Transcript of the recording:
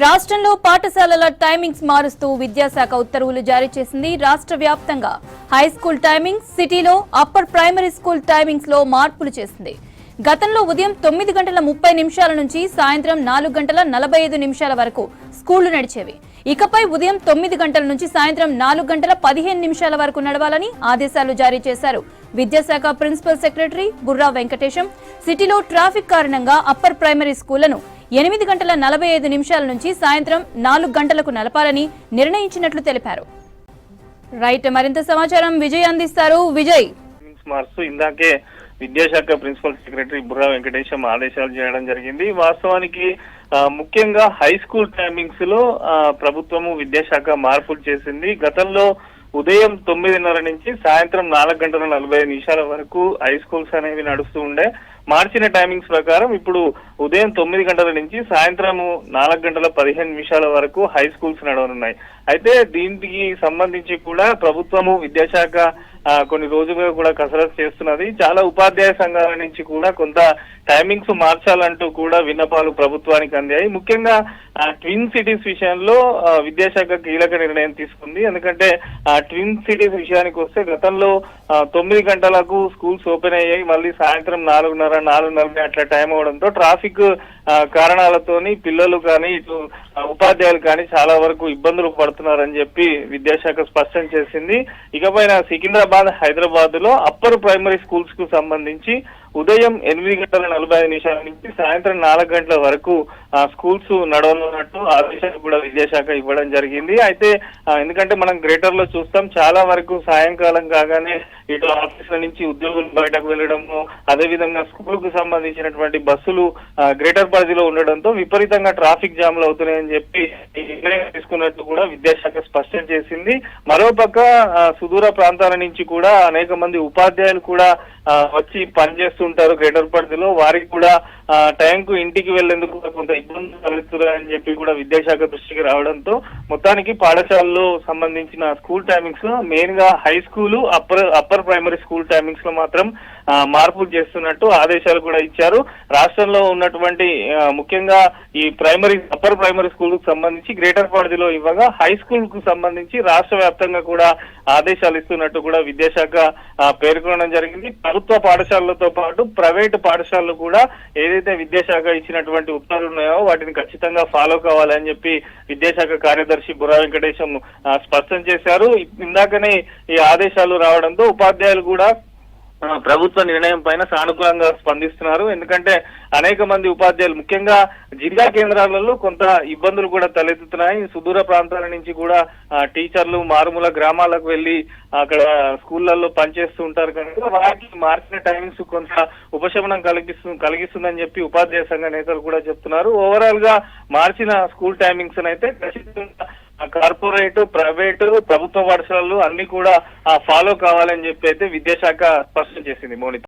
రాష్ట్రంలో పాఠశాలల టైమింగ్స్ మారుస్తూ విద్యాశాఖ ఉత్తర్వులు జారీ చేసింది. రాష్ట్ర వ్యాప్తంగా హై స్కూల్ టైమింగ్స్, సిటీలో అప్పర్ ప్రైమరీ స్కూల్ టైమింగ్స్ లో మార్పులు చేసింది. గతంలో ఉదయం 9:30 నుంచి సాయంత్రం 4:45 వరకు స్కూళ్లు నడిచేవి. ఇకపై ఉదయం 9 గంటల నుంచి సాయంత్రం 4:15 వరకు నడవాలని ఆదేశాలు జారీ చేశారు. విద్యాశాఖ ప్రిన్సిపల్ సెక్రటరీ బుర్రా వెంకటేశం సిటీలో ట్రాఫిక్ కారణంగా అప్పర్ ప్రైమరీ స్కూళ్లను 8:45 నుంచి సాయంత్రం 4 గంటలకు నడపాలని నిర్ణయించినట్లు తెలిపారు. రైట్, మరింత సమాచారం విజయ్ అందిస్తారు. విజయ్, ఇందాకే విద్యాశాఖ ప్రిన్సిపల్ సెక్రటరీ బుర్రా వెంకటేశం ఆదేశాలు చేయడం జరిగింది. వాస్తవానికి ముఖ్యంగా హై స్కూల్ టైమింగ్స్ లో ప్రభుత్వము విద్యాశాఖ మార్పులు చేసింది. గతంలో ఉదయం 9:30 నుంచి సాయంత్రం 4:45 వరకు హై స్కూల్స్ అనేవి నడుస్తూ ఉండే. మార్చిన టైమింగ్స్ ప్రకారం ఇప్పుడు ఉదయం 9 గంటల నుంచి సాయంత్రం 4:15 వరకు హై స్కూల్స్ నడవనున్నాయి. అయితే దీనికి సంబంధించి కూడా ప్రభుత్వము విద్యాశాఖ కొన్ని రోజులుగా కూడా కసరత్తు చేస్తున్నది. చాలా ఉపాధ్యాయ సంఘాల నుంచి కూడా కొంత టైమింగ్స్ మార్చాలంటూ కూడా విన్నపాలు ప్రభుత్వానికి అందాయి. ముఖ్యంగా ట్విన్ సిటీస్ విషయంలో విద్యాశాఖ కీలక నిర్ణయం తీసుకుంది. ఎందుకంటే ట్విన్ సిటీస్ విషయానికి వస్తే గతంలో 9 గంటలకు స్కూల్స్ ఓపెన్ అయ్యాయి. మళ్ళీ సాయంత్రం 4:30, 4:40 అట్లా టైం అవడంతో ట్రాఫిక్ కారణాలతోని పిల్లలు కానీ ఇటు ఉపాధ్యాయులు కానీ చాలా వరకు ఇబ్బందులు పడుతున్నారని చెప్పి విద్యాశాఖ స్పష్టం చేసింది. ఇకపైన సికింద్రాబాద్, హైదరాబాద్ లో అప్పర్ ప్రైమరీ స్కూల్స్ కు సంబంధించి ఉదయం 8:45 నుంచి సాయంత్రం 4 గంటల వరకు స్కూల్స్ నడవనున్నట్టు ఆదేశాలు కూడా విద్యాశాఖ ఇవ్వడం జరిగింది. అయితే ఎందుకంటే మనం గ్రేటర్ లో చూస్తాం, చాలా వరకు సాయంకాలం కాగానే ఇటు ఆఫీసుల నుంచి ఉద్యోగులు బయటకు వెళ్లడము, అదేవిధంగా స్కూల్ కు సంబంధించినటువంటి బస్సులు గ్రేటర్ పరిధిలో ఉండడంతో విపరీతంగా ట్రాఫిక్ జామ్లు అవుతున్నాయని చెప్పి ఈ నిర్ణయం తీసుకున్నట్టు కూడా విద్యాశాఖ స్పష్టం చేసింది. మరోపక్క సుదూర ప్రాంతాల నుంచి కూడా అనేక మంది ఉపాధ్యాయులు కూడా వచ్చి పనిచేస్తుంటారు గ్రేటర్ పరిధిలో. వారికి కూడా టైంకు ఇంటికి వెళ్లేందుకు కొంత ఇబ్బందులు కలుగుతున్నాయని చెప్పి కూడా విద్యాశాఖ దృష్టికి రావడంతో మొత్తానికి పాఠశాలలో సంబంధించిన స్కూల్ టైమింగ్స్ లో మెయిన్ గా high school, upper primary school timings లో మాత్రం మార్పులు చేస్తున్నట్టు ఆదేశాలు కూడా ఇచ్చారు. రాష్ట్రంలో ఉన్నటువంటి ముఖ్యంగా ఈ అప్పర్ ప్రైమరీ స్కూల్ కు సంబంధించి గ్రేటర్ పరిధిలో ఇవ్వగా హై స్కూల్ కు సంబంధించి రాష్ట్ర వ్యాప్తంగా కూడా ఆదేశాలు ఇస్తున్నట్టు కూడా విద్యాశాఖ పేర్కొనడం జరిగింది. ప్రభుత్వ పాఠశాలలతో పాటు ప్రైవేటు పాఠశాలలు కూడా ఏదైతే విద్యాశాఖ ఇచ్చినటువంటి ఉత్తర్వులు ఉన్నాయో వాటిని ఖచ్చితంగా ఫాలో కావాలని చెప్పి విద్యాశాఖ కార్యదర్శి బుర్రా వెంకటేశం స్పష్టం చేశారు. ఇందాకనే ఈ ఆదేశాలు రావడంతో ఉపాధ్యాయులు కూడా ప్రభుత్వ నిర్ణయం పైన సానుకూలంగా స్పందిస్తున్నారు. ఎందుకంటే అనేక మంది ఉపాధ్యాయులు ముఖ్యంగా జిల్లా కేంద్రాలలో కొంత ఇబ్బందులు కూడా తలెత్తుతున్నాయి. సుదూర ప్రాంతాల నుంచి కూడా టీచర్లు మారుమూల గ్రామాలకు వెళ్లి అక్కడ స్కూళ్లలో పనిచేస్తూ ఉంటారు కనుక వారికి మార్చిన టైమింగ్స్ కొంత ఉపశమనం కలిగిస్తుందని చెప్పి ఉపాధ్యాయ సంఘ నేతలు కూడా చెప్తున్నారు. ఓవరాల్ గా మార్చిన స్కూల్ టైమింగ్స్ అయితే ఖచ్చితంగా కార్పొరేట్, ప్రైవేటు, ప్రభుత్వ పాఠశాలలు అన్ని కూడా ఫాలో కావాలని చెప్పి అయితే విద్యాశాఖ స్పష్టం చేసింది. మోనిత.